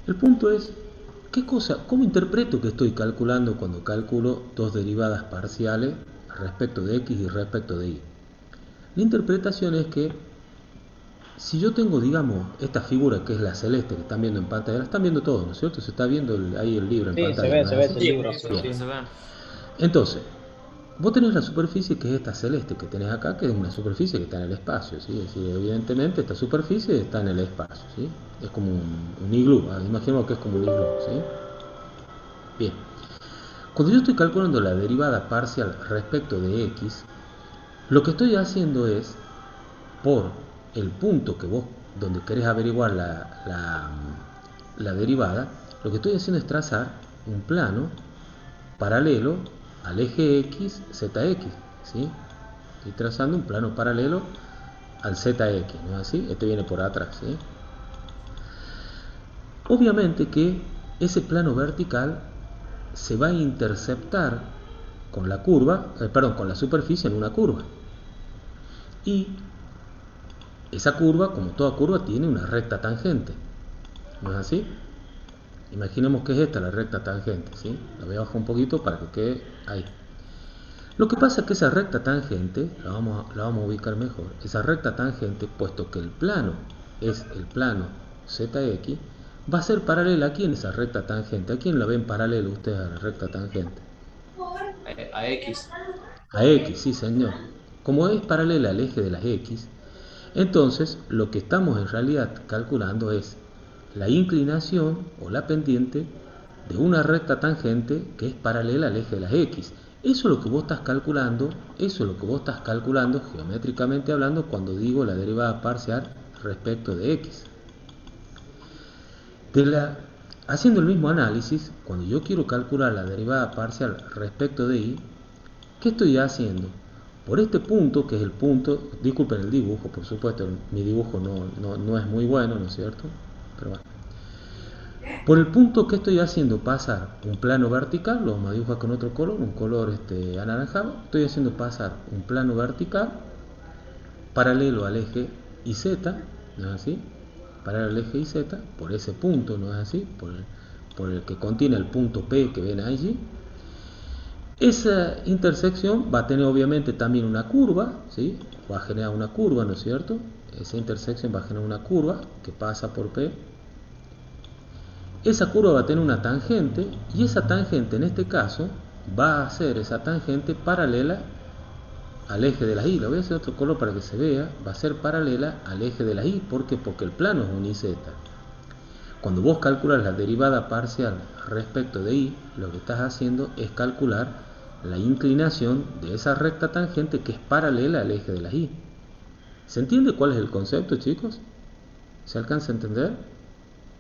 El punto es, ¿cómo interpreto que estoy calculando cuando calculo dos derivadas parciales respecto de x y respecto de y? La interpretación es que si yo tengo, digamos, esta figura que es la celeste que están viendo en pantalla, la están viendo todos, ¿no es cierto? Se está viendo ahí el libro en Sí, pantalla, ¿no es se ve así? ese Sí, libro, profe, Bien. sí, se ve. Entonces, vos tenés la superficie que es esta celeste que tenés acá, que es una superficie que está en el espacio, ¿sí? Es decir, evidentemente esta superficie está en el espacio, ¿sí? Es como un iglú, imaginemos que es como un iglú, ¿sí? Bien. Cuando yo estoy calculando la derivada parcial respecto de x, lo que estoy haciendo es, por el punto que vos, donde querés averiguar la derivada, lo que estoy haciendo es trazar un plano paralelo al eje x, zx, ¿sí? Estoy trazando un plano paralelo al zx, ¿no es así? Este viene por atrás, ¿sí? Obviamente que ese plano vertical se va a interceptar con la curva, con la superficie en una curva. Y esa curva, como toda curva, tiene una recta tangente, ¿no es así? Imaginemos que es esta la recta tangente, ¿sí? La voy a bajar un poquito para que quede ahí. Lo que pasa es que esa recta tangente, la vamos a ubicar mejor, esa recta tangente, puesto que el plano es el plano ZX, va a ser paralela aquí en esa recta tangente. ¿A quién la ven paralelo ustedes a la recta tangente? A X. A X, sí señor. Como es paralela al eje de las X, entonces lo que estamos en realidad calculando es la inclinación o la pendiente de una recta tangente que es paralela al eje de las X. Eso es lo que vos estás calculando, eso es lo que vos estás calculando geométricamente hablando cuando digo la derivada parcial respecto de X. Haciendo el mismo análisis, cuando yo quiero calcular la derivada parcial respecto de Y, ¿qué estoy haciendo? Por este punto, que es el punto, disculpen el dibujo, por supuesto, mi dibujo no es muy bueno, ¿no es cierto? Pero bueno. Por el punto que estoy haciendo pasar un plano vertical, lo vamos a dibujar con otro color, un color anaranjado, estoy haciendo pasar un plano vertical paralelo al eje YZ, ¿no es así? Paralelo al eje YZ, por ese punto, ¿no es así? Por el que contiene el punto P que ven allí. Esa intersección va a tener obviamente también una curva, ¿sí? Va a generar una curva, ¿no es cierto? Esa intersección va a generar una curva que pasa por P. Esa curva va a tener una tangente y esa tangente en este caso va a ser esa tangente paralela al eje de la Y. Le voy a hacer otro color para que se vea. Va a ser paralela al eje de la Y. ¿Por qué? Porque el plano es un YZ. Cuando vos calculas la derivada parcial respecto de Y, lo que estás haciendo es calcular la inclinación de esa recta tangente que es paralela al eje de la Y. ¿Se entiende cuál es el concepto, chicos? ¿Se alcanza a entender?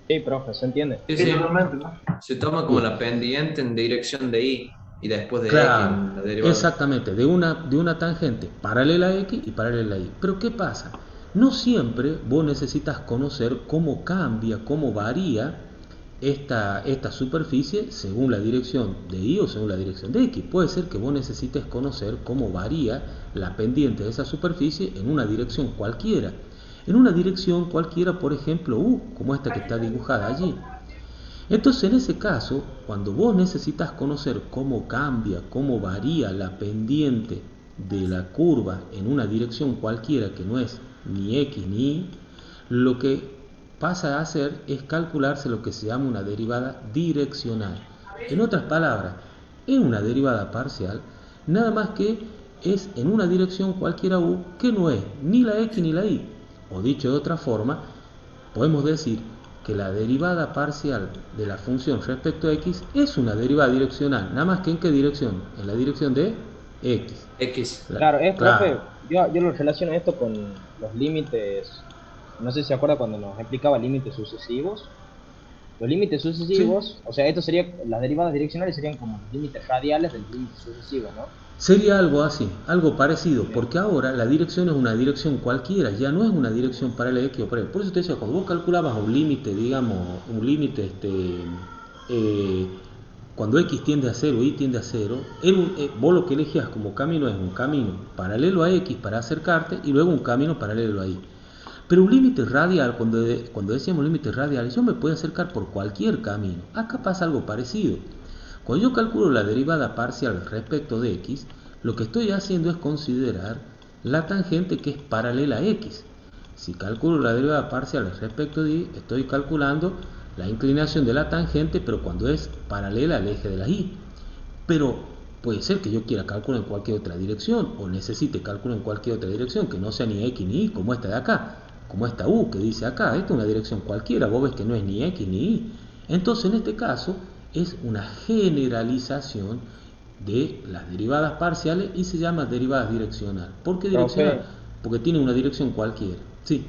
Sí, profe, ¿se entiende? Sí, Sí, sí. totalmente, ¿no? Se toma como Bien. la pendiente en dirección de Y después de X Claro, en la derivada. exactamente, de una tangente paralela a X y paralela a Y. Pero ¿qué pasa? No siempre vos necesitas conocer cómo cambia, cómo varía esta superficie según la dirección de Y o según la dirección de X. Puede ser que vos necesites conocer cómo varía la pendiente de esa superficie en una dirección cualquiera. En una dirección cualquiera, por ejemplo, U, como esta que está dibujada allí. Entonces, en ese caso, cuando vos necesitas conocer cómo cambia, cómo varía la pendiente de la curva en una dirección cualquiera que no es ni X ni Y, lo que pasa a hacer es calcularse lo que se llama una derivada direccional. En otras palabras, es una derivada parcial, nada más que es en una dirección cualquiera U que no es ni la X ni la Y. O dicho de otra forma, podemos decir que la derivada parcial de la función respecto a x es una derivada direccional, nada más que en qué dirección, en la dirección de x. X. Claro, Claro, profe, yo lo relaciono esto con los límites, no sé si se acuerda cuando nos explicaba límites sucesivos. Los límites sí, sucesivos, o sea, las derivadas direccionales serían como los límites radiales del límite sucesivo, ¿no? sería algo así, algo parecido, Sí. porque ahora la dirección es una dirección cualquiera, ya no es una dirección paralela a x o para y. Por eso te decía, cuando vos calculabas un límite, digamos, un límite, eh, cuando x tiende a 0, y tiende a 0, vos lo que elegías como camino es un camino paralelo a x para acercarte y luego un camino paralelo a y. Pero un límite radial, cuando decíamos límite radial, yo me puedo acercar por cualquier camino. Acá pasa algo parecido. Cuando yo calculo la derivada parcial respecto de x, lo que estoy haciendo es considerar la tangente que es paralela a x. Si calculo la derivada parcial respecto de y, estoy calculando la inclinación de la tangente, pero cuando es paralela al eje de la y. Pero puede ser que yo quiera calcular en cualquier otra dirección, o necesite calcular en cualquier otra dirección, que no sea ni x ni y, como esta de acá, como esta u que dice acá. Esta es una dirección cualquiera, vos ves que no es ni x ni y. Entonces, en este caso, es una generalización de las derivadas parciales y se llama derivada direccional. ¿Por qué direccional? Profe, Porque tiene una dirección cualquiera. Sí.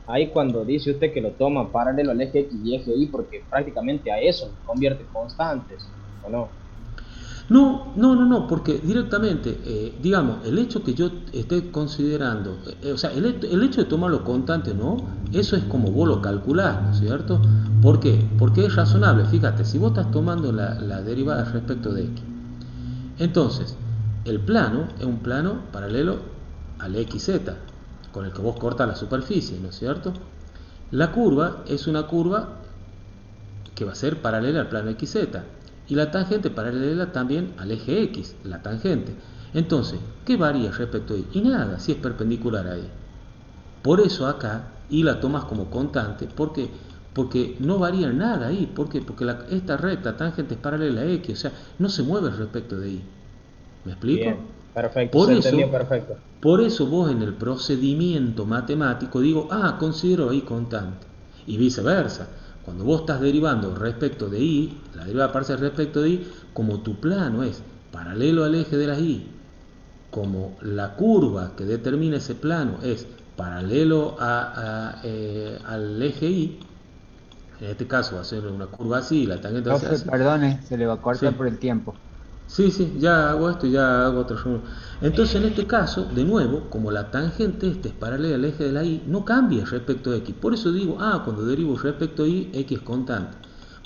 ahí cuando dice usted que lo toma paralelo al eje X y eje Y, porque prácticamente a eso convierte constantes, ¿o no? No, porque directamente, digamos, el hecho que yo esté considerando, o sea, el hecho de tomarlo constante, ¿no? Eso es como vos lo calculás, ¿no es cierto? ¿Por qué? Porque es razonable. Fíjate, si vos estás tomando la derivada respecto de x, entonces, el plano es un plano paralelo al xz, con el que vos cortas la superficie, ¿no es cierto? La curva es una curva que va a ser paralela al plano xz, y la tangente paralela también al eje x, la tangente. Entonces, ¿qué varía respecto a y? Y nada, si es perpendicular a y. Por eso acá y la tomas como constante, ¿por qué? Porque no varía nada ahí. ¿Por qué? Porque esta recta tangente es paralela a x, o sea, no se mueve respecto de y. ¿Me explico? Bien, perfecto, Por se eso, entendió perfecto. por eso vos en el procedimiento matemático digo, considero y constante. Y viceversa. Cuando vos estás derivando respecto de y, la derivada parcial respecto de y, como tu plano es paralelo al eje de la y, como la curva que determina ese plano es paralelo al eje y, en este caso va a ser una curva así, la tangente va a ser Profe, así. perdone, se le va a cortar Sí. por el tiempo. Sí, ya hago esto y ya hago otro reunión. Entonces, en este caso, de nuevo, como la tangente es paralela al eje de la y, no cambia respecto a x. Por eso digo, cuando derivo respecto a y, x es constante.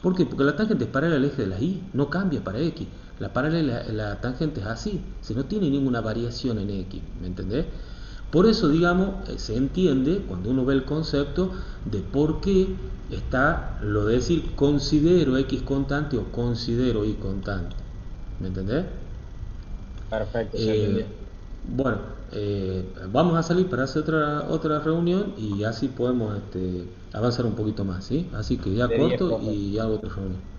¿Por qué? Porque la tangente es paralela al eje de la y, no cambia para x. La tangente es así, se no tiene ninguna variación en x, ¿me entendés? Por eso, digamos, se entiende cuando uno ve el concepto de por qué está lo de decir considero x constante o considero y constante. ¿Me entendés? Perfecto, se entendió. Bueno, vamos a salir para hacer otra reunión y así podemos avanzar un poquito más, ¿sí? Así que ya De 10, corto profe. y hago otra reunión.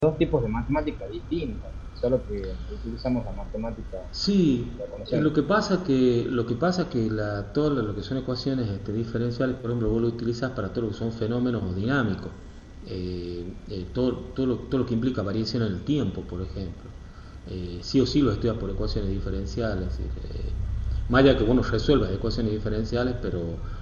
Dos tipos de matemática distintas, solo que utilizamos la matemática Sí, que conocemos. lo que pasa que todo lo que son ecuaciones diferenciales, por ejemplo, vos lo utilizas para todo lo que son fenómenos dinámicos, todo lo que implica variación en el tiempo, por ejemplo. Sí o sí lo estudias por ecuaciones diferenciales. Más allá que vos no resuelvas ecuaciones diferenciales, pero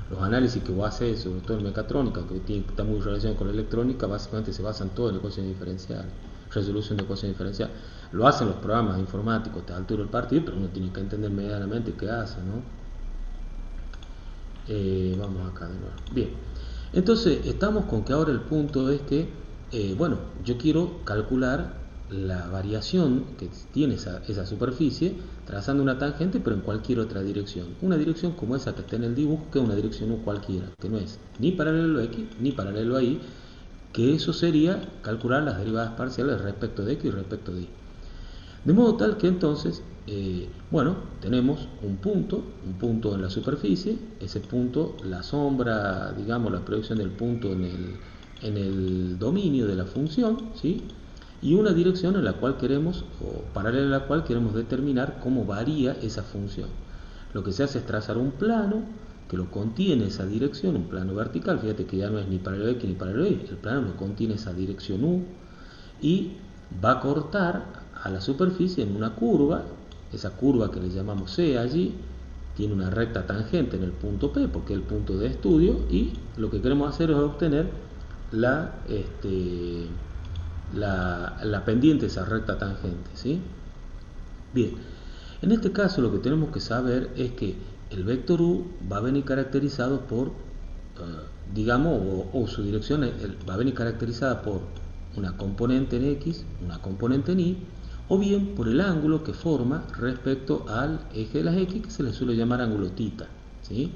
los análisis que vos haces, sobre todo en mecatrónica, que está muy relacionado con la electrónica, básicamente se basan todos en ecuaciones diferenciales, resolución de ecuaciones diferenciales. Lo hacen los programas informáticos a esta altura del partido, pero uno tiene que entender medianamente qué hace, ¿no? Vamos acá de nuevo. Bien, entonces estamos con que ahora el punto es que, yo quiero calcular la variación que tiene esa superficie trazando una tangente, pero en cualquier otra dirección. Una dirección como esa que está en el dibujo, que es una dirección cualquiera, que no es ni paralelo a x ni paralelo a y, que eso sería calcular las derivadas parciales respecto de x y respecto de y. De modo tal que entonces, tenemos un punto en la superficie, ese punto, la sombra, digamos, la proyección del punto en el dominio de la función, ¿sí? Y una dirección en la cual queremos, o paralela a la cual queremos determinar cómo varía esa función. Lo que se hace es trazar un plano que lo contiene esa dirección, un plano vertical, fíjate que ya no es ni paralelo X ni paralelo Y, el plano lo contiene esa dirección U y va a cortar a la superficie en una curva, esa curva que le llamamos C allí, tiene una recta tangente en el punto P porque es el punto de estudio y lo que queremos hacer es obtener la pendiente de esa recta tangente, ¿sí? Bien, en este caso lo que tenemos que saber es que el vector U va a venir caracterizado por, digamos, o su dirección va a venir caracterizada por una componente en X, una componente en Y, o bien por el ángulo que forma respecto al eje de las X, que se le suele llamar ángulo θ, ¿sí?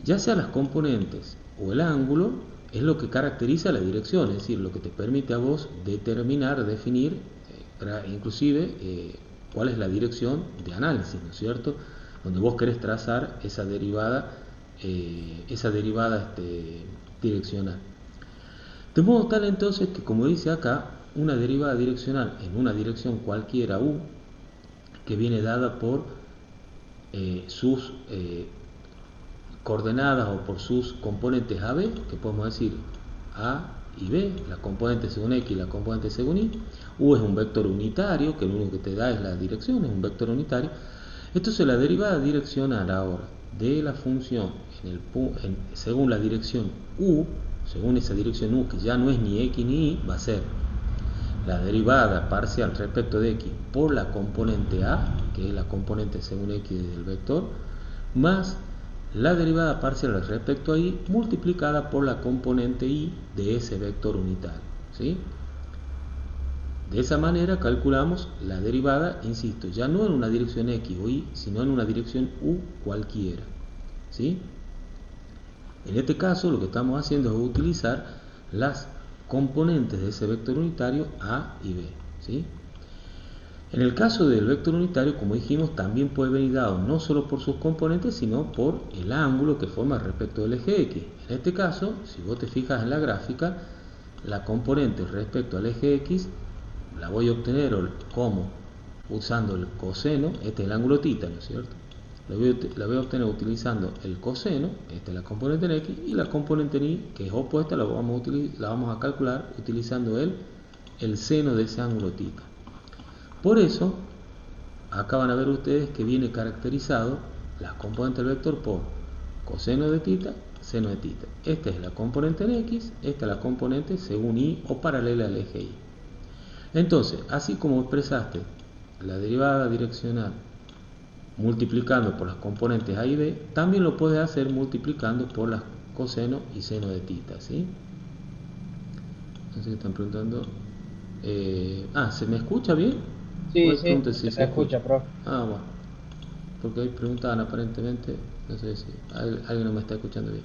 Ya sea las componentes o el ángulo, es lo que caracteriza la dirección, es decir, lo que te permite a vos determinar, definir, inclusive, cuál es la dirección de análisis, ¿no es cierto? Donde vos querés trazar esa derivada direccional. De modo tal entonces que, como dice acá, una derivada direccional en una dirección cualquiera U, que viene dada por sus coordenadas o por sus componentes AB, que podemos decir A y B, la componente según X y la componente según Y. U es un vector unitario, que lo único que te da es la dirección, es un vector unitario. Entonces la derivada direccional ahora de la función según la dirección U, según esa dirección U, que ya no es ni X ni Y, va a ser la derivada parcial respecto de X por la componente A, que es la componente según X del vector, más la derivada parcial respecto a Y multiplicada por la componente Y de ese vector unitario, ¿sí? De esa manera calculamos la derivada, insisto, ya no en una dirección X o Y, sino en una dirección U cualquiera, ¿sí? En este caso lo que estamos haciendo es utilizar las componentes de ese vector unitario A y B, ¿sí? En el caso del vector unitario, como dijimos, también puede venir dado no solo por sus componentes, sino por el ángulo que forma respecto del eje X. En este caso, si vos te fijas en la gráfica, la componente respecto al eje X la voy a obtener como usando el coseno, este es el ángulo θ, ¿no es cierto? La voy a obtener utilizando el coseno, esta es la componente en X, y la componente en Y, que es opuesta, la vamos a calcular utilizando el seno de ese ángulo θ. Por eso, acá van a ver ustedes que viene caracterizado las componentes del vector por coseno de θ, seno de θ. Esta es la componente en X, esta es la componente según Y o paralela al eje Y. Entonces, así como expresaste la derivada direccional multiplicando por las componentes A y B, también lo puedes hacer multiplicando por las coseno y seno de θ, ¿sí? Entonces están preguntando, ¿se me escucha bien? Sí, se escucha, profe. Bueno, porque ahí preguntaban aparentemente, no sé si alguien no me está escuchando bien.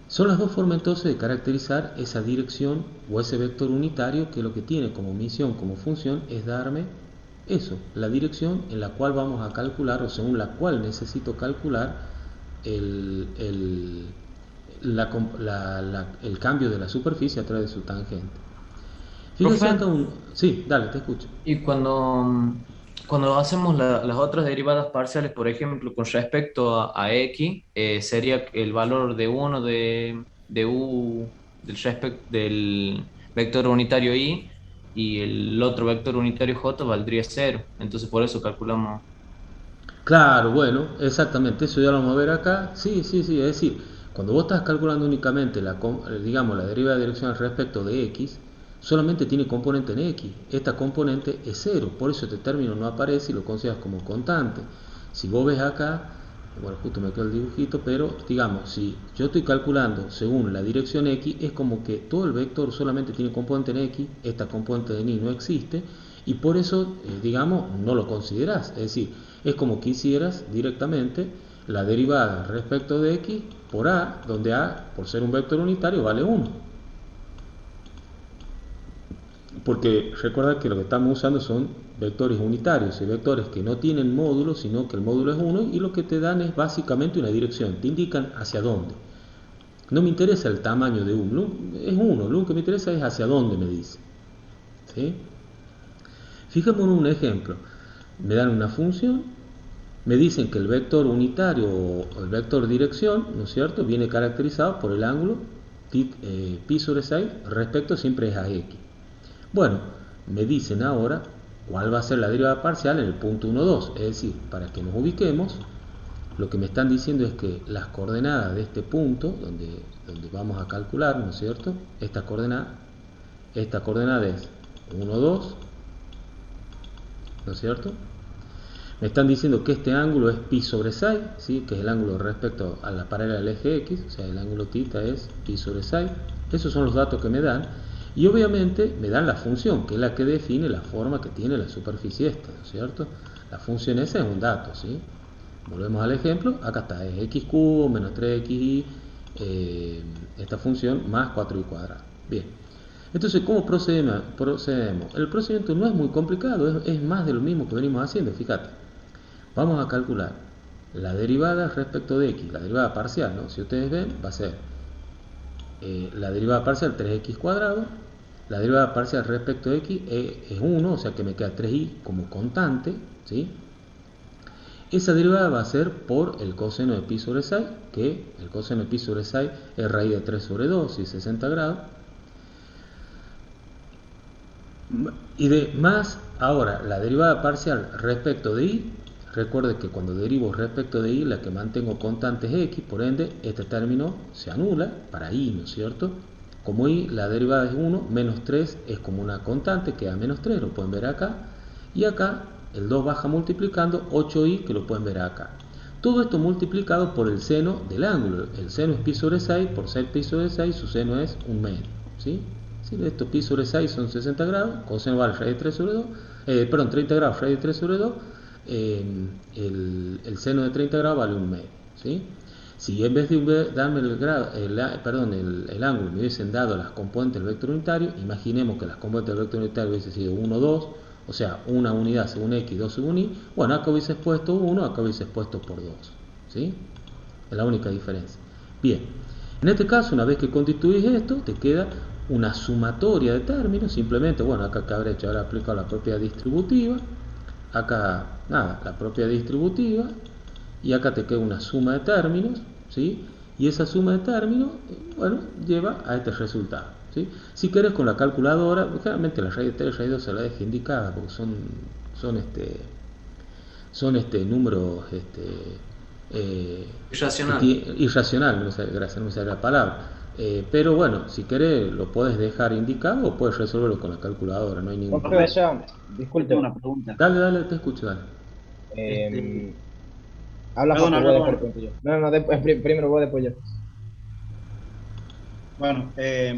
Son las dos formas entonces de caracterizar esa dirección o ese vector unitario, que lo que tiene como misión, como función, es darme eso, la dirección en la cual vamos a calcular, o según la cual necesito calcular el cambio de la superficie a través de su tangente. Fíjense acá sí, dale, te escucho. Y cuando hacemos las otras derivadas parciales, por ejemplo, con respecto a X, sería el valor de 1 de U del vector unitario y el otro vector unitario J valdría 0. Entonces por eso calculamos. Claro, bueno, exactamente, eso ya lo vamos a ver acá. Sí, es decir, cuando vos estás calculando únicamente la derivada direccional respecto de X, solamente tiene componente en X. Esta componente es 0, por eso este término no aparece y lo consideras como constante. Si vos ves acá, bueno, justo me quedó el dibujito, pero digamos, si yo estoy calculando según la dirección X, es como que todo el vector solamente tiene componente en X, esta componente de Y no existe, y por eso, no lo considerás. Es decir, es como que hicieras directamente la derivada respecto de X por A, donde A, por ser un vector unitario, vale 1. Porque recuerda que lo que estamos usando son vectores unitarios, y vectores que no tienen módulo, sino que el módulo es 1, y lo que te dan es básicamente una dirección, te indican hacia dónde. No me interesa el tamaño de es 1, lo único que me interesa es hacia dónde me dice, ¿sí? Fijémonos en un ejemplo. Me dan una función me dicen que el vector unitario o el vector dirección, ¿no es cierto?, viene caracterizado por el ángulo pi sobre 6 respecto siempre es a x. Bueno, me dicen ahora cuál va a ser la derivada parcial en el punto 1, 2, es decir, para que nos ubiquemos, lo que me están diciendo es que las coordenadas de este punto, donde vamos a calcular, ¿no es cierto?, esta coordenada es 1, 2, ¿no es cierto? Me están diciendo que este ángulo es pi sobre 6, ¿sí?, que es el ángulo respecto a la paralela del eje x, o sea, el ángulo θ es pi sobre 6. Esos son los datos que me dan. Y obviamente me dan la función, que es la que define la forma que tiene la superficie esta, ¿no es cierto? La función esa es un dato, ¿sí? Volvemos al ejemplo, acá está, es x cubo menos 3xy, esta función más 4y cuadrado. Bien, entonces, ¿cómo procedemos? El procedimiento no es muy complicado, es más de lo mismo que venimos haciendo, fíjate. Vamos a calcular la derivada respecto de x, la derivada parcial, ¿no? Si ustedes ven, va a ser la derivada parcial 3x cuadrado, la derivada parcial respecto de x es 1, o sea que me queda 3y como constante, ¿sí? Esa derivada va a ser por el coseno de pi sobre 6, que el coseno de pi sobre 6 es raíz de 3 sobre 2 y 60 grados. Y de más, ahora, la derivada parcial respecto de y, recuerde que cuando derivo respecto de y, la que mantengo constante es x, por ende, este término se anula para y, ¿no es cierto? Como y, la derivada es 1, menos 3 es como una constante, queda menos 3, lo pueden ver acá. Y acá, el 2 baja multiplicando, 8y, que lo pueden ver acá. Todo esto multiplicado por el seno del ángulo. El seno es pi sobre 6, por ser pi sobre 6, su seno es 1 medio, ¿sí? Esto pi sobre 6 son 60 grados, coseno vale raíz de 3 sobre 2, 30 grados raíz de 3 sobre 2, el seno de 30 grados vale 1 medio, ¿sí? Si en vez de darme el ángulo me hubiesen dado las componentes del vector unitario, imaginemos que las componentes del vector unitario hubiesen sido 1, 2, o sea, una unidad según x, 2 según y, bueno, acá hubiese puesto 1, acá hubiese puesto por 2, ¿sí? Es la única diferencia. Bien, en este caso, una vez que constituís esto, te queda una sumatoria de términos, simplemente, bueno, acá que habré hecho, habré aplicado la propiedad distributiva, acá, nada, la propiedad distributiva, y acá te queda una suma de términos, ¿sí? Y esa suma de términos, bueno, lleva a este resultado, ¿sí? Si querés con la calculadora, generalmente la raíz de 3 y raíz de 2 se la deja indicada, porque son números, irracional, no me sale la palabra. Pero bueno, si querés lo puedes dejar indicado o puedes resolverlo con la calculadora, no hay ningún problema. Disculpe una pregunta. Dale, te escucho, dale. Habla Perdona, Paco, perdona. después yo. No, primero vos, después yo. Bueno,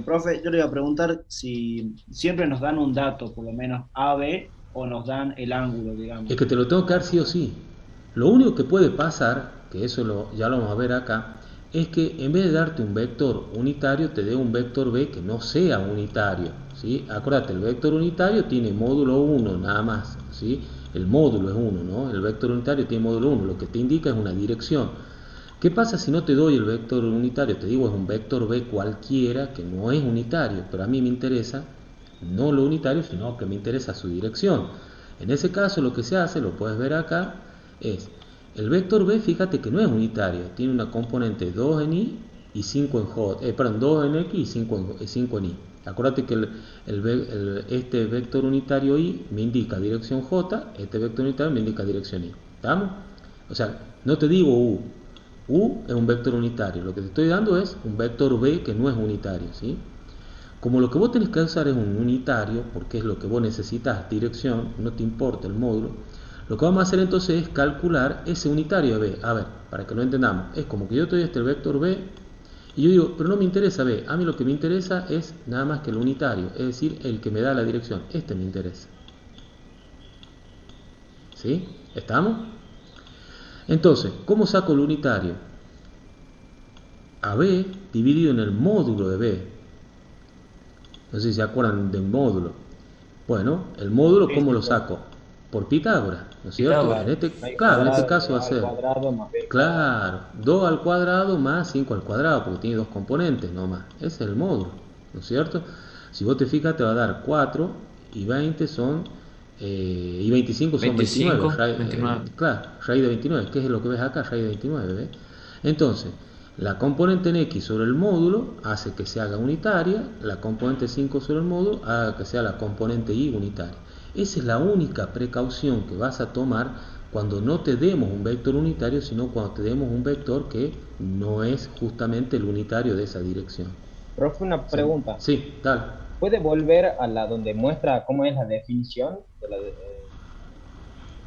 profe, yo le iba a preguntar si siempre nos dan un dato, por lo menos A, B, o nos dan el ángulo, digamos. Es que te lo tengo que dar sí o sí. Lo único que puede pasar, que eso ya lo vamos a ver acá, es que en vez de darte un vector unitario, te dé un vector B que no sea unitario, ¿sí? Acuérdate, el vector unitario tiene módulo 1 nada más, ¿sí? El módulo es 1, ¿no? El vector unitario tiene módulo 1, lo que te indica es una dirección. ¿Qué pasa si no te doy el vector unitario? Te digo, es un vector B cualquiera que no es unitario, pero a mí me interesa no lo unitario, sino que me interesa su dirección. En ese caso, lo que se hace, lo puedes ver acá, es el vector B, fíjate que no es unitario, tiene una componente 2 en Y y 5 en J, 2 en X y 5 en Y. Acuérdate que este vector unitario Y me indica dirección J, este vector unitario me indica dirección Y. ¿Estamos? O sea, no te digo U. U es un vector unitario, lo que te estoy dando es un vector B que no es unitario, ¿sí? Como lo que vos tenés que usar es un unitario, porque es lo que vos necesitas, dirección, no te importa el módulo, lo que vamos a hacer entonces es calcular ese unitario de B. A ver, para que lo entendamos, es como que yo te doy este vector B y yo digo, pero no me interesa B, a mí lo que me interesa es nada más que el unitario, es decir, el que me da la dirección, este me interesa. ¿Sí? ¿Estamos? Entonces, ¿cómo saco el unitario? A B dividido en el módulo de B. No sé si se acuerdan del módulo. Bueno, el módulo, ¿cómo lo saco? Por Pitágoras, ¿no es cierto? Pitágoras. En este caso va a ser, claro, 2 al cuadrado más 5 al cuadrado, porque tiene dos componentes nomás. Ese es el módulo, ¿no es cierto? Si vos te fijas, te va a dar 4 y 20 son y 25 son 29, 25, 29. claro, raíz de 29, que es lo que ves acá, raíz de 29, ¿ves? Entonces, la componente en X sobre el módulo hace que se haga unitaria, la componente 5 sobre el módulo haga que sea la componente Y unitaria. Esa es la única precaución que vas a tomar cuando no te demos un vector unitario, sino cuando te demos un vector que no es justamente el unitario de esa dirección. Profe, una ¿Sí? pregunta. Sí, dale. ¿Puede volver a la donde muestra cómo es la definición de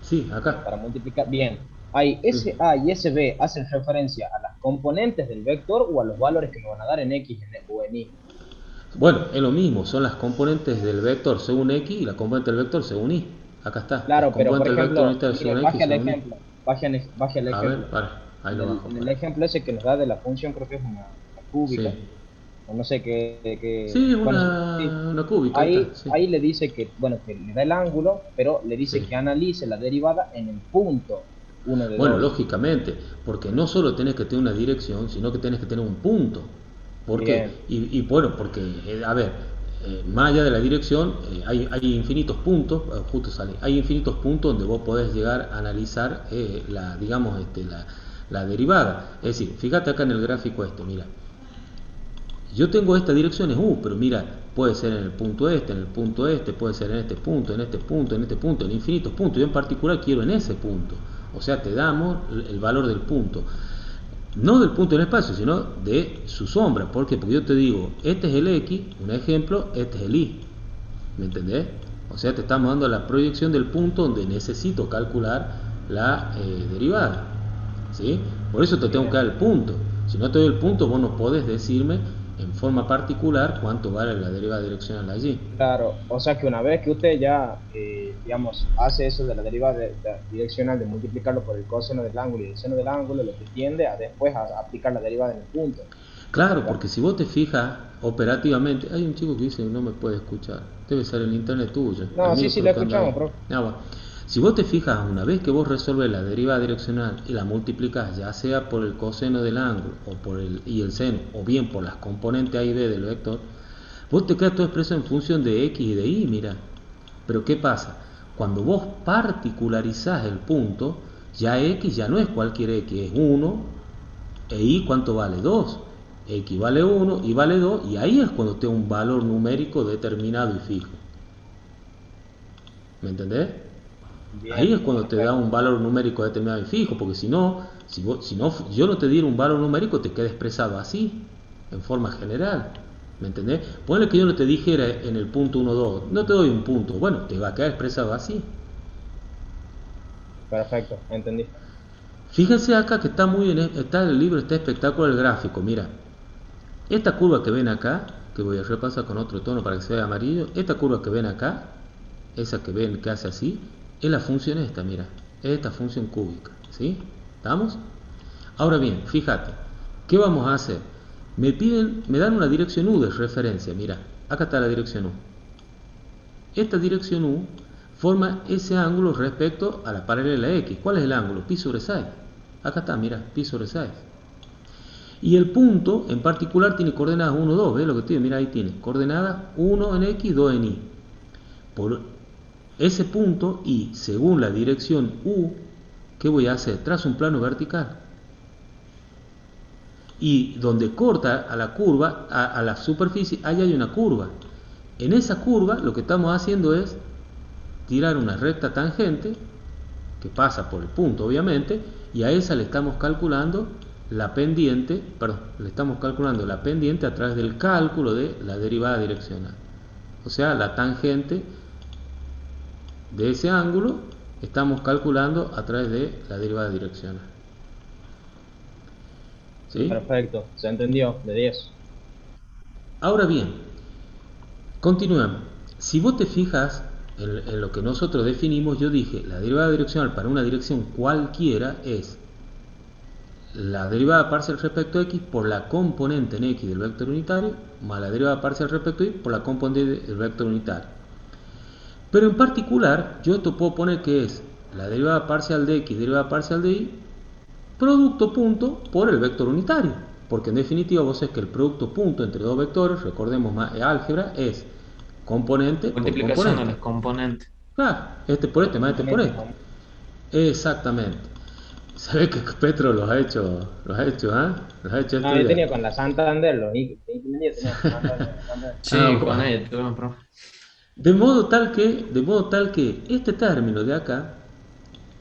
Sí, acá. para multiplicar? Bien. Ahí, Sí. SA y SB hacen referencia a las componentes del vector o a los valores que me van a dar en X o en Y. Bueno, es lo mismo, son las componentes del vector según X y la componente del vector según Y. Acá está, las Claro, pero por componentes del vector ejemplo, unitario mire, según X baje y al según Y. ejemplo. Baje al A ver, ejemplo. para, ahí lo bajo. En el Para. ejemplo ese que nos da de la función, creo que es una cúbica. Sí, O no sé sí, bueno, sí. una cúbica, ahí Ahí, está, sí. ahí le dice que, bueno, que le da el ángulo, pero le dice Sí. que analice la derivada en el punto 1 de Bueno, 2. lógicamente, porque no solo tenés que tener una dirección, sino que tenés que tener un punto. ¿Por qué? Bien, Y bueno, porque, a ver, más allá de la dirección, hay infinitos puntos, justo sale, hay infinitos puntos donde vos podés llegar a analizar digamos, la derivada. Es decir, fíjate acá en el gráfico mira. Yo tengo esta dirección es U, pero mira, puede ser en el punto en el punto puede ser en este punto, en este punto, en este punto, en infinitos puntos. Yo en particular quiero en ese punto. O sea, te damos el valor del punto. No del punto en el espacio, sino de su sombra. ¿Por qué? Porque yo te digo, este es el X, un ejemplo, este es el Y. ¿Me entendés? O sea, te estamos dando la proyección del punto donde necesito calcular la derivada. ¿Sí? Por eso te tengo que dar el punto. Si no te doy el punto, vos no podés decirme en forma particular cuánto vale la derivada direccional allí. claro. O sea que una vez que usted ya, digamos, hace eso de la derivada direccional, de multiplicarlo por el coseno del ángulo y el seno del ángulo, lo que tiende a después a aplicar la derivada en el punto. Claro, ¿Verdad? porque si vos te fijas operativamente, hay un chico que dice que no me puede escuchar, debe ser el internet tuyo. No, El mío sí, creo lo que anda escuchamos, bien. profe. Bueno. Si vos te fijas, una vez que vos resolves la derivada direccional y la multiplicás, ya sea por el coseno del ángulo y el seno, o bien por las componentes A y B del vector, vos te quedas todo expreso en función de X y de Y, mira. Pero ¿qué pasa? Cuando vos particularizás el punto, ya X ya no es cualquier X, es 1, e Y ¿cuánto vale? 2. X vale 1, Y vale 2, y ahí es cuando tengo un valor numérico determinado y fijo. ¿Me entendés? Ahí es Bien, cuando te da perfecto. un valor numérico determinado y fijo, porque si no, yo no te diera un valor numérico, te queda expresado así, en forma general. ¿Me entendés? Ponle que yo no te dijera en el punto 1, 2, no te doy un punto, bueno, te va a quedar expresado así. Perfecto, entendí. Fíjense acá que está muy bien, está el libro, está espectacular el gráfico, mira. Esta curva que ven acá, que voy a repasar con otro tono para que se vea amarillo, esta curva que ven acá, esa que ven que hace así, es la función esta, mira, es esta función cúbica, ¿sí? ¿Estamos? Ahora bien, fíjate, ¿qué vamos a hacer? Me dan una dirección U de referencia, mira, acá está la dirección U. Esta dirección U forma ese ángulo respecto a la paralela X. ¿Cuál es el ángulo? Pi sobre 6. Acá está, mira, pi sobre 6. Y el punto en particular tiene coordenadas 1, 2, ¿ves lo que tiene? Mira, ahí tiene coordenadas 1 en X, 2 en Y. Por ese punto y según la dirección U, ¿qué voy a hacer? Trazo un plano vertical. Y donde corta a la curva, a la superficie, ahí hay una curva. En esa curva lo que estamos haciendo es tirar una recta tangente que pasa por el punto, obviamente, y a esa le estamos calculando la pendiente, a través del cálculo de la derivada direccional. O sea, la tangente de ese ángulo estamos calculando a través de la derivada direccional. ¿Sí? Perfecto, se entendió, de 10. Ahora bien, continuamos. Si vos te fijas en lo que nosotros definimos, yo dije, la derivada direccional para una dirección cualquiera es la derivada parcial respecto a X por la componente en X del vector unitario más la derivada parcial respecto a Y por la componente del vector unitario. Pero en particular, yo esto puedo poner que es la derivada parcial de X, derivada parcial de Y, producto punto por el vector unitario. Porque en definitiva vos sabés que el producto punto entre dos vectores, recordemos más álgebra, es componente por Multiplicación de componente. los componentes. Por este, más este por este. Exactamente. ¿Sabes que Petro los ha hecho, ¿ah? Los ha hecho No, yo estudiar. tenía con la Santander, los tenía con Santander. Sí, con bueno. él, profe. De modo tal que este término de acá,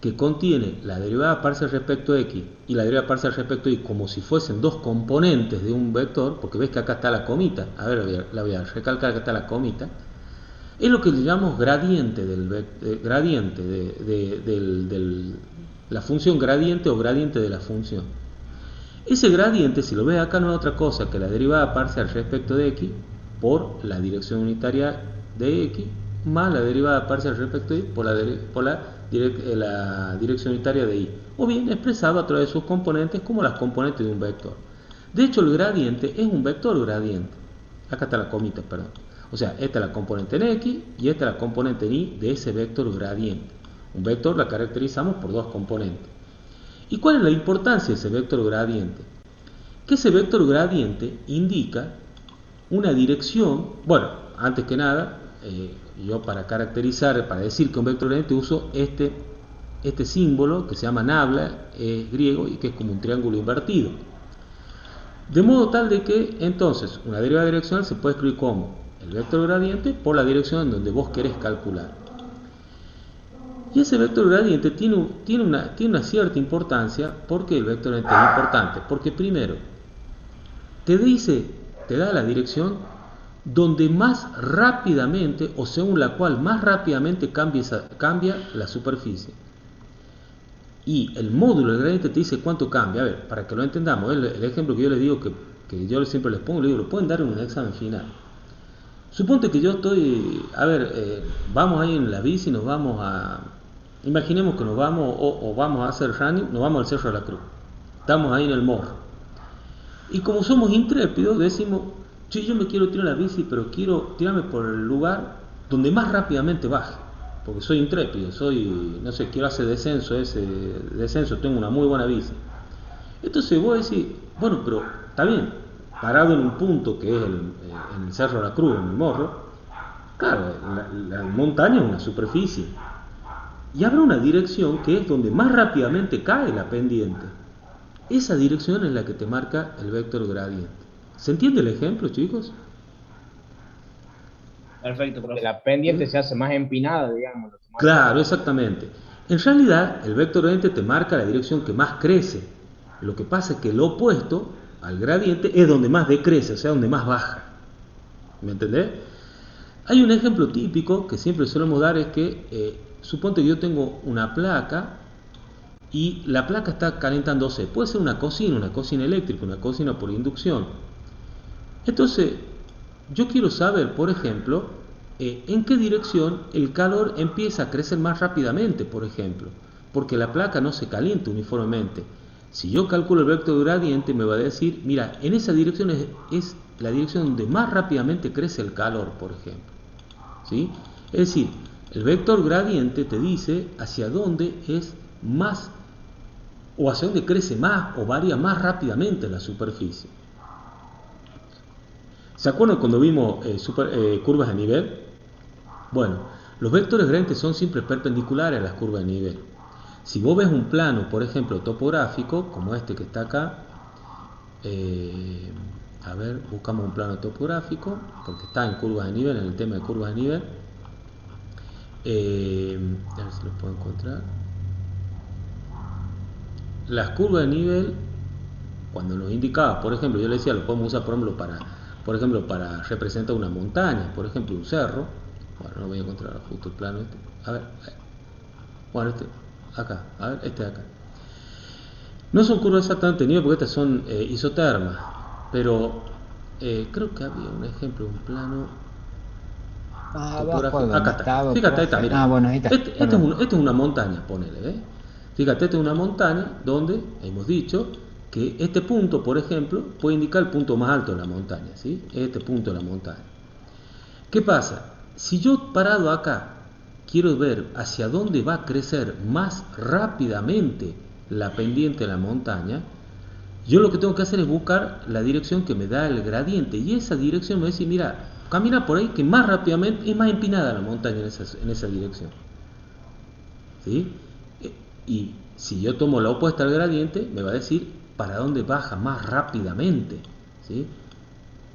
que contiene la derivada parcial respecto a x y la derivada parcial respecto a y como si fuesen dos componentes de un vector, porque ves que acá está la comita, a ver, la voy a recalcar, que está la comita, es lo que le llamamos gradiente la función gradiente o gradiente de la función. Ese gradiente, si lo ves acá, no es otra cosa que la derivada parcial respecto de x por la dirección unitaria de x más la derivada parcial respecto de y por la dirección unitaria de y, o bien expresado a través de sus componentes como las componentes de un vector. De hecho, el gradiente es un vector gradiente. Acá está la comita, perdón. O sea, esta es la componente en x y esta es la componente en y de ese vector gradiente. Un vector la caracterizamos por dos componentes. ¿Y cuál es la importancia de ese vector gradiente? Que ese vector gradiente indica una dirección. Bueno, antes que nada, yo para caracterizar, para decir que un vector gradiente uso este símbolo que se llama nabla, es griego y que es como un triángulo invertido. De modo tal de que entonces una derivada direccional se puede escribir como el vector gradiente por la dirección en donde vos querés calcular. Y ese vector gradiente tiene una cierta importancia. ¿Por qué el vector gradiente es importante? Porque primero, te da la dirección donde más rápidamente, o según la cual más rápidamente cambia la superficie. Y el módulo del gradiente te dice cuánto cambia. A ver, para que lo entendamos, el ejemplo que yo les digo, que yo siempre les pongo, lo pueden dar en un examen final. Suponte que yo estoy, vamos ahí en la bici, imaginemos que nos vamos, o vamos a hacer running, nos vamos al Cerro de la Cruz. Estamos ahí en el morro. Y como somos intrépidos, decimos, yo me quiero tirar la bici, pero quiero tirarme por el lugar donde más rápidamente baje. Porque soy intrépido, quiero hacer descenso, tengo una muy buena bici. Entonces vos decís, bueno, pero está bien, parado en un punto que es en el Cerro de la Cruz, en el morro, claro, la montaña es una superficie. Y habrá una dirección que es donde más rápidamente cae la pendiente. Esa dirección es la que te marca el vector gradiente. ¿Se entiende el ejemplo, chicos? Perfecto, Porque profe. la pendiente se hace más empinada, digamos. Claro, exactamente. En realidad, el vector gradiente te marca la dirección que más crece. Lo que pasa es que lo opuesto al gradiente es donde más decrece, o sea, donde más baja. ¿Me entendés? Hay un ejemplo típico que siempre solemos dar, es que suponte que yo tengo una placa y la placa está calentándose. Puede ser una cocina eléctrica, una cocina por inducción. Entonces, yo quiero saber, por ejemplo, en qué dirección el calor empieza a crecer más rápidamente, por ejemplo, porque la placa no se calienta uniformemente. Si yo calculo el vector gradiente, me va a decir, mira, en esa dirección es la dirección donde más rápidamente crece el calor, por ejemplo. ¿Sí? Es decir, el vector gradiente te dice hacia dónde es más, o hacia dónde crece más o varía más rápidamente la superficie. ¿Se acuerdan cuando vimos curvas de nivel? Bueno, los vectores gradientes son siempre perpendiculares a las curvas de nivel. Si vos ves un plano, por ejemplo, topográfico, como este que está acá, buscamos un plano topográfico, porque está en curvas de nivel, en el tema de curvas de nivel. A ver si lo puedo encontrar. Las curvas de nivel, cuando nos indicaba, por ejemplo, yo le decía, lo podemos usar por ejemplo, para representar una montaña, por ejemplo, un cerro. Bueno, no voy a encontrar justo el plano este. A ver, bueno, este de acá. No son curvas exactamente de nivel porque estas son isotermas, pero creo que había un ejemplo, un plano topográfico. Acá está. Fíjate, ahí está, mira. Bueno, ahí está. Este es una montaña, ponele, ¿ves? Fíjate, esta es una montaña donde hemos dicho que este punto, por ejemplo, puede indicar el punto más alto de la montaña, ¿sí? Este punto de la montaña. ¿Qué pasa? Si yo parado acá quiero ver hacia dónde va a crecer más rápidamente la pendiente de la montaña, yo lo que tengo que hacer es buscar la dirección que me da el gradiente, y esa dirección me dice, mira, camina por ahí que más rápidamente, es más empinada la montaña en esa dirección. ¿Sí? Y si yo tomo la opuesta al gradiente, me va a decir para dónde baja más rápidamente, ¿sí?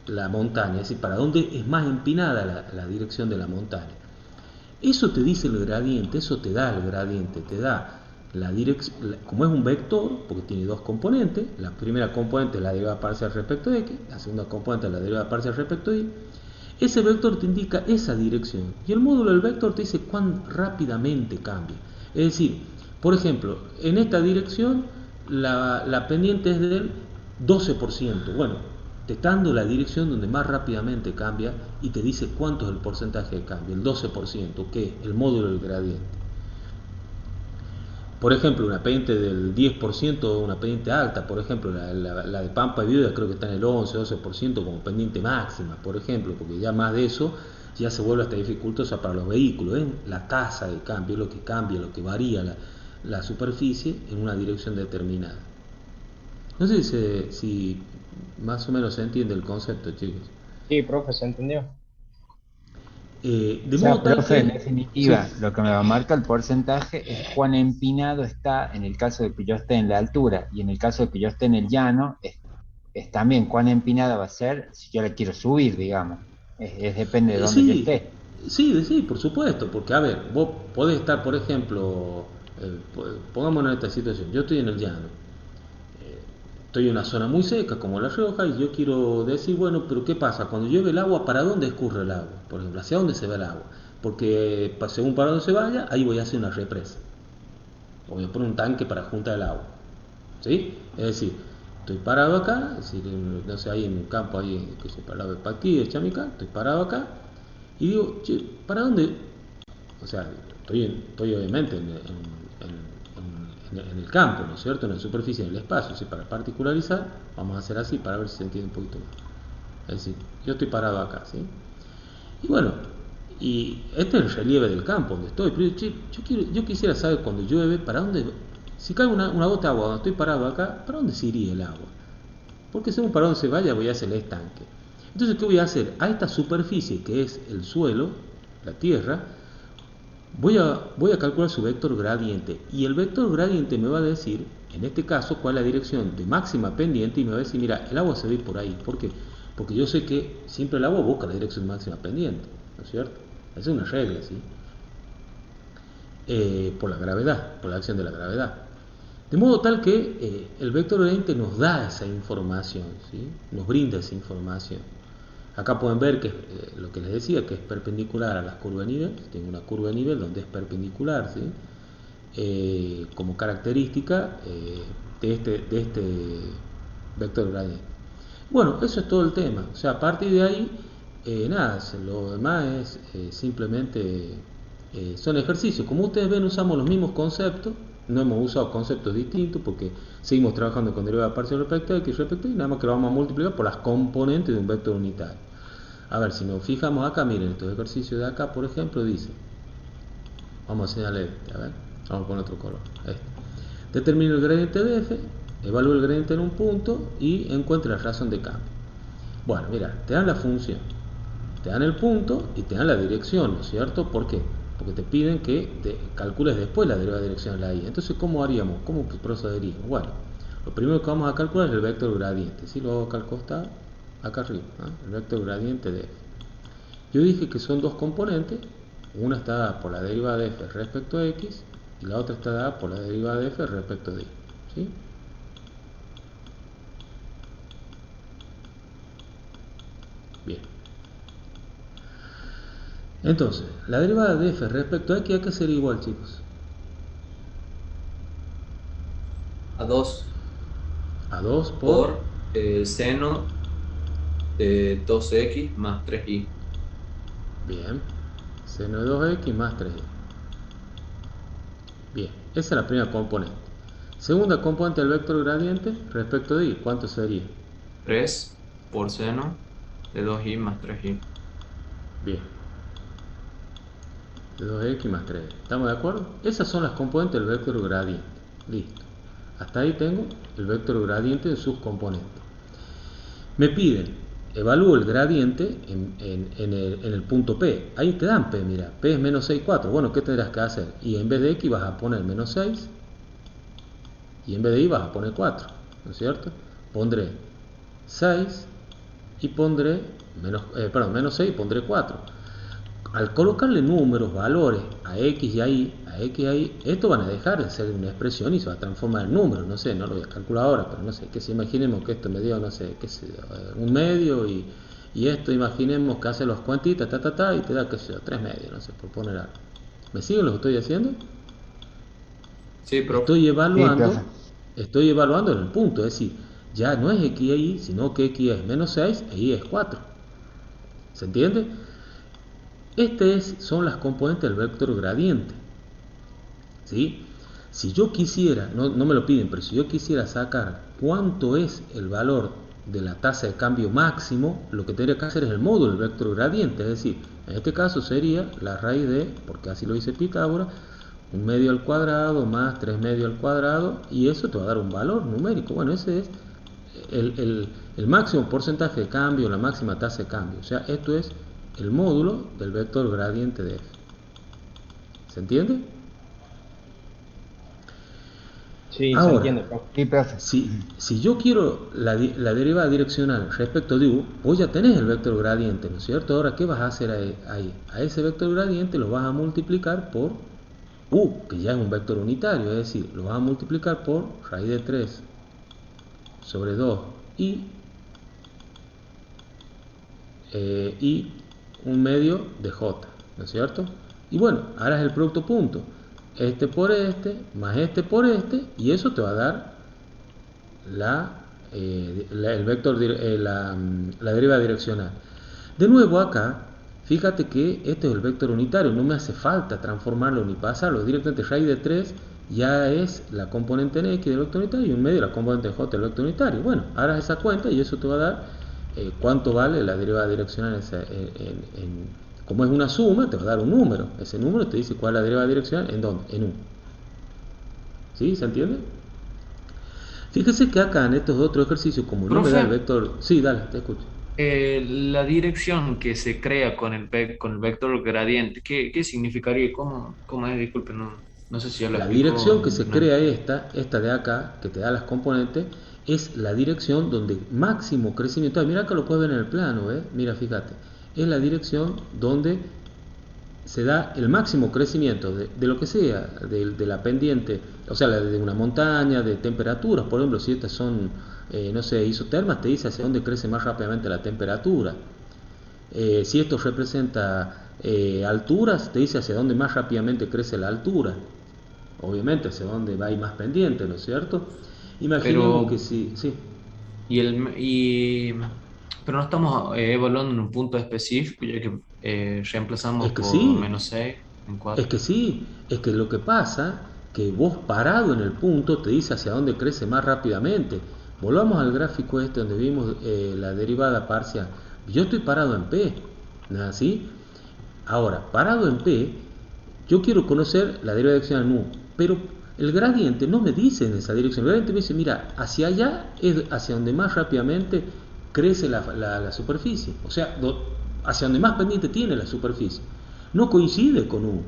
La montaña, es decir, para dónde es más empinada la dirección de la montaña. Eso te dice el gradiente, eso te da el gradiente, te da la dirección, como es un vector, porque tiene dos componentes, la primera componente es la derivada parcial respecto de x, la segunda componente es la derivada parcial respecto de y, ese vector te indica esa dirección, y el módulo del vector te dice cuán rápidamente cambia. Es decir, por ejemplo, en esta dirección la pendiente es del 12%, bueno, te está dando la dirección donde más rápidamente cambia y te dice cuánto es el porcentaje de cambio, el 12%, que es el módulo del gradiente. Por ejemplo, una pendiente del 10% o una pendiente alta, por ejemplo, la de Pampa y Viuda creo que está en el 11-12% como pendiente máxima, por ejemplo, porque ya más de eso ya se vuelve hasta dificultosa para los vehículos. La tasa de cambio, lo que cambia, lo que varía la superficie en una dirección determinada. No sé si más o menos se entiende el concepto, chicos. Sí, profe, ¿se entendió? De O sea, modo tal profe, en que... definitiva, Sí. lo que me marca el porcentaje es cuán empinado está en el caso de que yo esté en la altura y en el caso de que yo esté en el llano, es también cuán empinada va a ser si yo la quiero subir, digamos. Depende de dónde yo Sí, esté. sí, por supuesto, porque a ver, vos podés estar, por ejemplo, pongámonos en esta situación, yo estoy en el llano, estoy en una zona muy seca como La Rioja y yo quiero decir, bueno, pero ¿qué pasa? Cuando llueve el agua, ¿para dónde escurre el agua? Por ejemplo, ¿hacia dónde se va el agua? Porque según para dónde se vaya, ahí voy a hacer una represa, o voy a poner un tanque para juntar el agua, ¿sí? Es decir, estoy parado acá, es decir, no sé, ahí en un campo, ahí, que se para el Paquí, el Chamical, estoy parado acá, y digo, che, ¿para dónde? O sea, estoy obviamente en el campo, ¿no es cierto? En la superficie, en el espacio. ¿Sí? Para particularizar, vamos a hacer así para ver si se entiende un poquito más. Es decir, yo estoy parado acá, ¿sí? Y bueno, y este es el relieve del campo donde estoy. Pero che, yo quisiera saber cuando llueve, ¿para dónde? Si cae una gota de agua donde estoy parado acá, ¿para dónde se iría el agua? Porque según para dónde se vaya, voy a hacer el estanque. Entonces, ¿qué voy a hacer? A esta superficie que es el suelo, la tierra, voy a calcular su vector gradiente. Y el vector gradiente me va a decir, en este caso, cuál es la dirección de máxima pendiente y me va a decir, mira, el agua se va a ir por ahí. ¿Por qué? Porque yo sé que siempre el agua busca la dirección máxima pendiente, ¿no es cierto? Esa es una regla, ¿sí? Por la gravedad, por la acción de la gravedad. De modo tal que el vector gradiente nos da esa información, ¿sí? Nos brinda esa información. Acá pueden ver que lo que les decía, que es perpendicular a las curvas de nivel. Tengo una curva de nivel donde es perpendicular, ¿sí? Como característica de este vector gradiente. Bueno, eso es todo el tema. O sea, a partir de ahí, nada, lo demás es simplemente son ejercicios. Como ustedes ven, usamos los mismos conceptos. No hemos usado conceptos distintos porque seguimos trabajando con derivada parcial respecto a x respecto a y, nada más que lo vamos a multiplicar por las componentes de un vector unitario. A ver, si nos fijamos acá, miren, estos ejercicios de acá, por ejemplo, dice, vamos a señalar este, a ver, vamos a poner otro color, este. Determine el gradiente de f, evalúe el gradiente en un punto y encuentre la razón de cambio. Bueno, mira, te dan la función, te dan el punto y te dan la dirección, ¿no es cierto? ¿Por qué? Porque te piden que calcules después la derivada de dirección de la y. Entonces, ¿cómo haríamos? ¿Cómo procederíamos? Bueno, lo primero que vamos a calcular es el vector gradiente. Si lo hago acá al costado, acá arriba, ¿eh? El vector gradiente de f. Yo dije que son dos componentes. Una está dada por la derivada de f respecto a x y la otra está dada por la derivada de f respecto de y. ¿Sí? Bien. Entonces, la derivada de f respecto a x, ¿a qué sería igual, chicos? A 2 A 2 por el seno de 2x más 3y. Bien. Seno de 2x más 3y. Bien. Esa es la primera componente. Segunda componente del vector gradiente respecto de y, ¿cuánto sería? 3 por seno de 2y más 3y. Bien. De 2x más 3. ¿Estamos de acuerdo? Esas son las componentes del vector gradiente. Listo. Hasta ahí tengo el vector gradiente en sus componentes. Me piden evalúo el gradiente en el punto P. Ahí te dan P, mira, P es menos 6, 4. Bueno, ¿qué tendrás que hacer? Y en vez de X vas a poner menos 6 y en vez de Y vas a poner 4, ¿no es cierto? Pondré 6 y pondré menos 6 y pondré 4. Al colocarle números, valores a X y a Y, esto van a dejar de ser una expresión y se va a transformar en números. No sé, no lo voy a calcular ahora, pero no sé, que si imaginemos que esto me dio, no sé, qué sé, un medio y esto imaginemos que hace los cuentitas, y te da, qué sé yo, 3 medios, no sé, por poner algo. ¿Me siguen lo que estoy haciendo? Sí, profe. Estoy evaluando en el punto, es decir, ya no es X y Y, sino que X es menos 6 e Y es 4. ¿Se entiende? Son las componentes del vector gradiente. ¿Sí? Si yo quisiera, no me lo piden, pero si yo quisiera sacar cuánto es el valor de la tasa de cambio máximo, lo que tendría que hacer es el módulo del vector gradiente, es decir, en este caso sería la raíz de, porque así lo dice Pitágoras, 1 medio al cuadrado más 3 medios al cuadrado, y eso te va a dar un valor numérico. Bueno, ese es el máximo porcentaje de cambio, la máxima tasa de cambio. O sea, esto es el módulo del vector gradiente de f. ¿Se entiende? Sí, ahora, se entiende, profe. Si yo quiero la derivada direccional respecto de u, vos ya tenés el vector gradiente, ¿no es cierto? Ahora, ¿qué vas a hacer ahí? A ese vector gradiente lo vas a multiplicar por u, que ya es un vector unitario, es decir, lo vas a multiplicar por raíz de 3 sobre 2 y 1 medio de j, ¿no es cierto? Y bueno, ahora es el producto punto, este por este más este por este, y eso te va a dar el vector, la derivada direccional. De nuevo acá, fíjate que este es el vector unitario, no me hace falta transformarlo ni pasarlo, directamente raíz de 3 ya es la componente en x del vector unitario y 1 medio la componente en j del vector unitario. Bueno, harás esa cuenta y eso te va a dar cuánto vale la derivada direccional como es una suma, te va a dar un número. Ese número te dice cuál es la derivada direccional, ¿en dónde? En u. ¿Sí? ¿Se entiende? Fíjese que acá en estos otros ejercicios, como no me da el vector... Sí, dale, te escucho. La dirección que se crea con el vector gradiente, ¿qué significaría? ¿Cómo es? Disculpe, no sé si ya lo explicó. La dirección que se crea esta de acá, que te da las componentes, es la dirección donde máximo crecimiento... Mira acá lo puedes ver en el plano, mira, fíjate. Es la dirección donde se da el máximo crecimiento de lo que sea, de la pendiente, o sea, de una montaña, de temperaturas. Por ejemplo, si estas son, no sé, isotermas, te dice hacia dónde crece más rápidamente la temperatura. Si esto representa alturas, te dice hacia dónde más rápidamente crece la altura. Obviamente, hacia dónde va a ir más pendiente, ¿no es cierto? Imaginemos que sí. Pero no estamos evaluando en un punto específico, ya que reemplazamos por sí. menos 6 en 4. Es que sí, es que lo que pasa, que vos parado en el punto te dice hacia dónde crece más rápidamente. Volvamos al gráfico este donde vimos la derivada parcial. Yo estoy parado en P, ¿no es así? Ahora, parado en P, yo quiero conocer la derivada direccional en U, pero el gradiente no me dice en esa dirección. El gradiente me dice, mira, hacia allá es hacia donde más rápidamente crece la superficie, o sea, hacia donde más pendiente tiene la superficie. No coincide con U.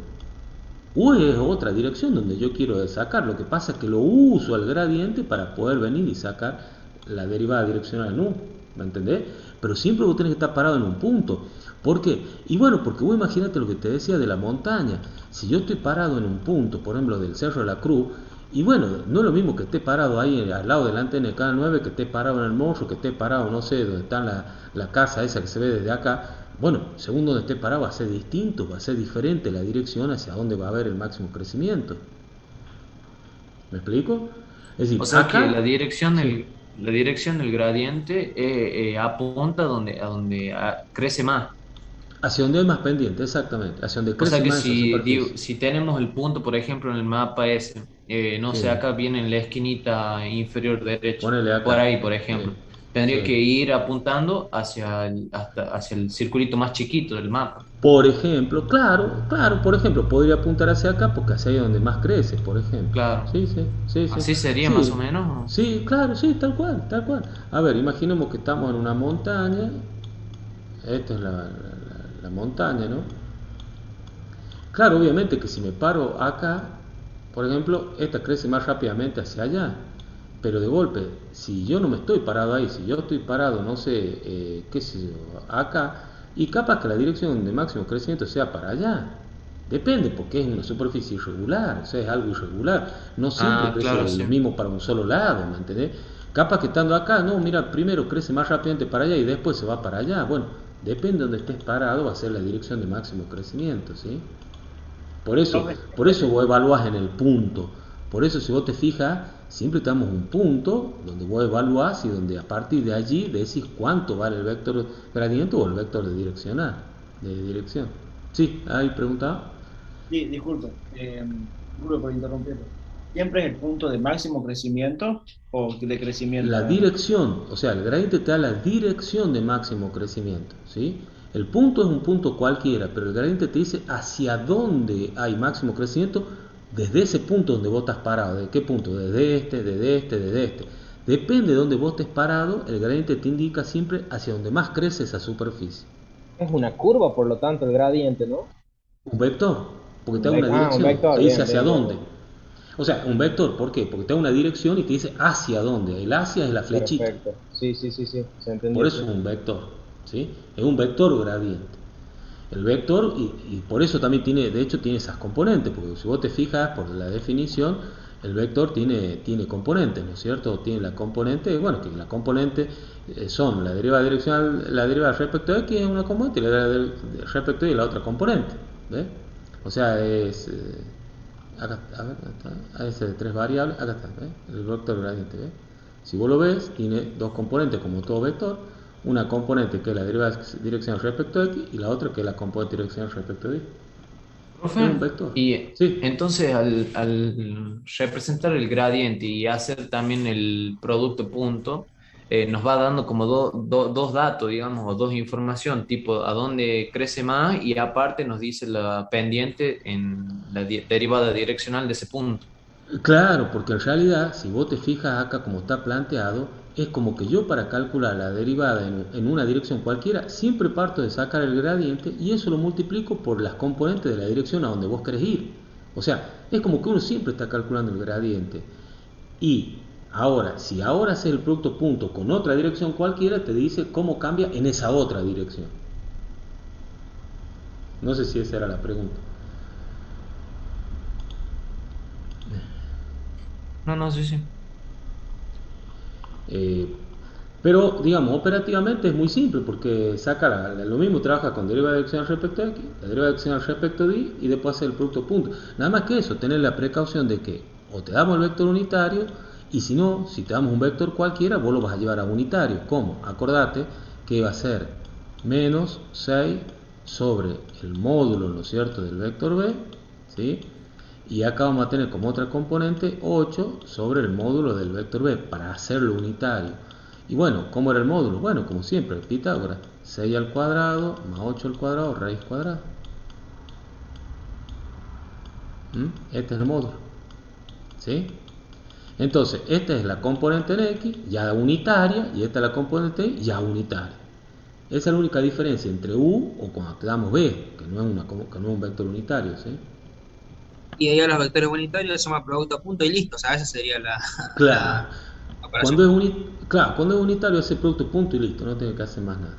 U es otra dirección donde yo quiero sacar. Lo que pasa es que lo uso al gradiente para poder venir y sacar la derivada direccional en U. ¿Me entendés? Pero siempre vos tenés que estar parado en un punto. ¿Por qué? Y bueno, porque vos imagínate lo que te decía de la montaña. Si yo estoy parado en un punto, por ejemplo, del Cerro de la Cruz, y bueno, no es lo mismo que esté parado ahí al lado de la antena de Canal 9, que esté parado en el Morro, que esté parado, no sé, donde está la casa esa que se ve desde acá. Bueno, según donde esté parado va a ser distinto, va a ser diferente la dirección hacia donde va a haber el máximo crecimiento. ¿Me explico? Es decir, o sea acá, que la dirección del gradiente apunta a donde crece más. Hacia donde hay más pendiente, exactamente. Hacia donde crece más. O sea que si tenemos el punto, por ejemplo, en el mapa ese, no sé, acá viene en la esquinita inferior derecha, por ahí, por ejemplo. Tendría que Sí. ir apuntando hacia el circulito más chiquito del mapa. Por ejemplo, claro, claro, por ejemplo, podría apuntar hacia acá porque hacia ahí es donde más crece, por ejemplo. Claro. Sí, sí, sí, sí. Así sería más o Sí, menos. sí, claro, sí, tal cual, tal cual. A ver, imaginemos que estamos en una montaña. Esta es la montaña, ¿no? Claro, obviamente que si me paro acá, por ejemplo, esta crece más rápidamente hacia allá. Pero de golpe, si yo no me estoy parado ahí, si yo estoy parado, no sé, qué sé yo, acá, y capaz que la dirección de máximo crecimiento sea para allá. Depende, porque es una superficie irregular, o sea, es algo irregular. No siempre Ah, crece claro, lo sí. mismo para un solo lado, ¿me entendés? Capaz que estando acá, no, mira, primero crece más rápidamente para allá y después se va para allá. Bueno, depende de donde estés parado, va a ser la dirección de máximo crecimiento, ¿sí? Por eso, Profe, por eso vos evaluás en el punto. Por eso si vos te fijas, siempre tenemos un punto donde vos evaluás y donde a partir de allí decís cuánto vale el vector gradiente o el vector de direccional, de dirección. Sí, ahí preguntaba. sí, disculpe, disculpe por interrumpirlo. ¿Siempre es el punto de máximo crecimiento o de crecimiento La nada más? dirección, o sea, el gradiente te da la dirección de máximo crecimiento, ¿sí? El punto es un punto cualquiera, pero el gradiente te dice hacia dónde hay máximo crecimiento desde ese punto donde vos estás parado. ¿De qué punto? Desde este, desde este, desde este. Depende de donde vos estés parado, el gradiente te indica siempre hacia donde más crece esa superficie. Es una curva, por lo tanto, el gradiente, ¿no? Un vector, porque te da una Un dirección, vector, te dice bien, hacia bien, bien. dónde. O sea, un vector, ¿por qué? Porque te da una dirección y te dice hacia dónde. El hacia es la flechita. Perfecto. Sí, sí, sí, sí, se Por entendió, eso sí. es un vector, ¿sí? Es un vector gradiente. El vector, y por eso también tiene, de hecho tiene esas componentes, porque si vos te fijas por la definición, el vector tiene componentes, ¿no es cierto? Tiene la componente, bueno, que la componente son la derivada direccional, la derivada respecto a x es una componente y la derivada respecto a y la otra componente, ¿ves? O sea, es, acá, a ver, acá está, es de tres variables, acá está, ¿ves? El vector gradiente, ¿ves? Si vos lo ves, tiene dos componentes como todo vector, una componente que es la derivada direccional respecto a x y la otra que es la componente direccional respecto a y. Es un Profe, vector. y Sí, entonces al representar el gradiente y hacer también el producto punto, nos va dando como dos datos, digamos, o dos información, tipo a dónde crece más y aparte nos dice la pendiente en la derivada direccional de ese punto. claro, porque en realidad, si vos te fijas acá como está planteado, es como que yo para calcular la derivada en una dirección cualquiera, siempre parto de sacar el gradiente y eso lo multiplico por las componentes de la dirección a donde vos querés ir. O sea, es como que uno siempre está calculando el gradiente. Y ahora, si ahora haces el producto punto con otra dirección cualquiera, te dice cómo cambia en esa otra dirección. No sé si esa era la pregunta. No, no, sí, sí. Eh, pero, digamos, operativamente es muy simple porque saca lo mismo, trabaja con derivada direccional respecto a x, la derivada direccional respecto a y después hace el producto punto. Nada más que eso, tener la precaución de que o te damos el vector unitario y si no, si te damos un vector cualquiera, vos lo vas a llevar a unitario. ¿Cómo? Acordate que va a ser menos 6 sobre el módulo, ¿no es cierto?, del vector b, ¿sí? Y acá vamos a tener como otra componente 8 sobre el módulo del vector b para hacerlo unitario. Y bueno, ¿cómo era el módulo? Bueno, como siempre, Pitágoras, 6 al cuadrado más 8 al cuadrado, raíz cuadrada. Este es el módulo, ¿sí? Entonces, esta es la componente en x, ya unitaria, y esta es la componente y, ya unitaria. Esa es la única diferencia entre u o cuando te damos b, que no es un vector unitario, ¿sí? Y ahí a los vectores unitarios se llama producto a punto y listo. O sea, esa sería Claro. la operación. Claro, cuando es unitario ese producto punto y listo, no tiene que hacer más nada.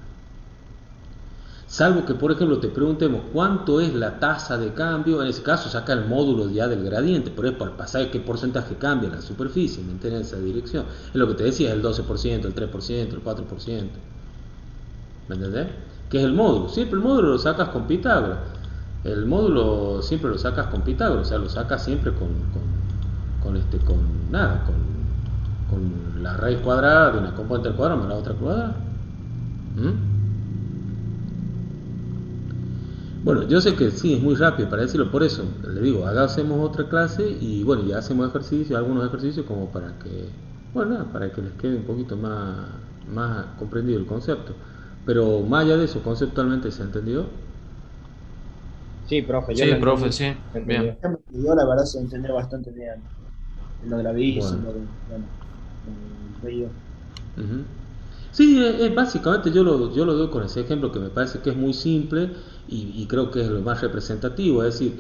Salvo que, por ejemplo, te preguntemos cuánto es la tasa de cambio, en ese caso saca el módulo ya del gradiente, pero es para saber qué porcentaje cambia la superficie, mantener esa dirección. Es lo que te decía, es el 12%, el 3%, el 4%. ¿Me entendés? ¿Qué es el módulo? Siempre el módulo lo sacas con Pitágoras. El módulo siempre lo sacas con Pitágoras, o sea, lo sacas siempre con nada, con la raíz cuadrada de una componente al cuadrado más la otra cuadrada. ¿Mm? Bueno, yo sé que sí, es muy rápido para decirlo, por eso le digo, hagamos otra clase y bueno, ya hacemos ejercicios, algunos ejercicios como para que, bueno, nada, para que les quede un poquito más, más comprendido el concepto. Pero más allá de eso, conceptualmente se entendió. Sí, profe, yo Sí, lo profe, entendí. sí, Lo entendí. bien. Yo la verdad se entendió bastante bien. Lo de la bici, Bueno. lo de, bueno, el río. Ujú. Sí, básicamente yo lo doy con ese ejemplo que me parece que es muy simple y creo que es lo más representativo. Es decir,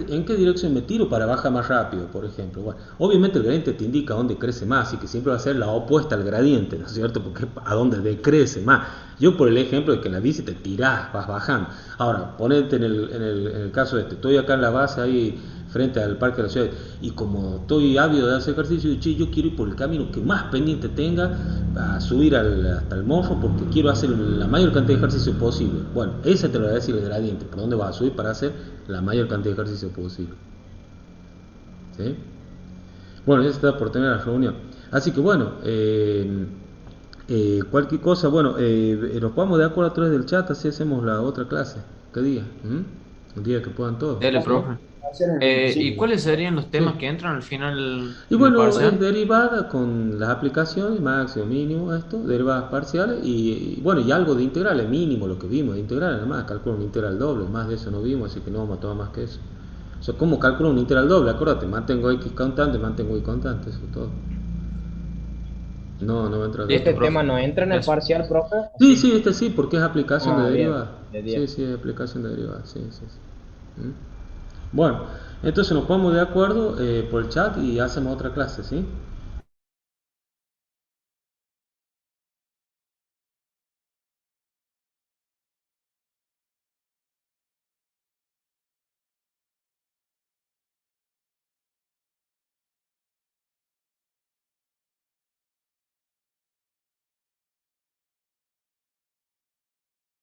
¿en qué dirección me tiro para bajar más rápido, por ejemplo? Bueno, obviamente el gradiente te indica dónde crece más y que siempre va a ser la opuesta al gradiente, ¿no es cierto? Porque es a dónde decrece más. Yo por el ejemplo de que en la bici te tirás, vas bajando. Ahora, ponete en el caso de este, estoy acá en la base ahí frente al parque de la ciudad y como estoy ávido de hacer ejercicio, yo quiero ir por el camino que más pendiente tenga a subir hasta el morro porque quiero hacer la mayor cantidad de ejercicio posible. Bueno, ese te lo voy a decir el gradiente, por dónde vas a subir para hacer la mayor cantidad de ejercicio posible. ¿Sí? Bueno, ya está por tener la reunión. Así que bueno, cualquier cosa, bueno, nos ponemos de acuerdo a través del chat, así hacemos la otra clase. ¿Qué día? ¿Mm? El día que puedan todos. Dele, profe. Sí, ¿Y cuáles serían los temas Sí. que entran al final Y del bueno, es parcial? derivada con las aplicaciones, máximo, mínimo, esto, derivadas parciales y bueno, y algo de integrales, mínimo lo que vimos de integrales, nada más, calculo un integral doble, más de eso no vimos, así que no vamos a tomar más que eso. O sea, ¿cómo calculo un integral doble? Acuérdate, mantengo x constante, mantengo y constante, eso es todo. No va a entrar de Listo, Este otro. tema profe. no entra en el Eso. parcial, profe. Sí, sí, este sí, porque es aplicación de Ah, bien, derivada. de Sí, 10. sí, es aplicación de derivada, sí, sí, sí. Bueno, entonces nos ponemos de acuerdo por el chat y hacemos otra clase, ¿sí?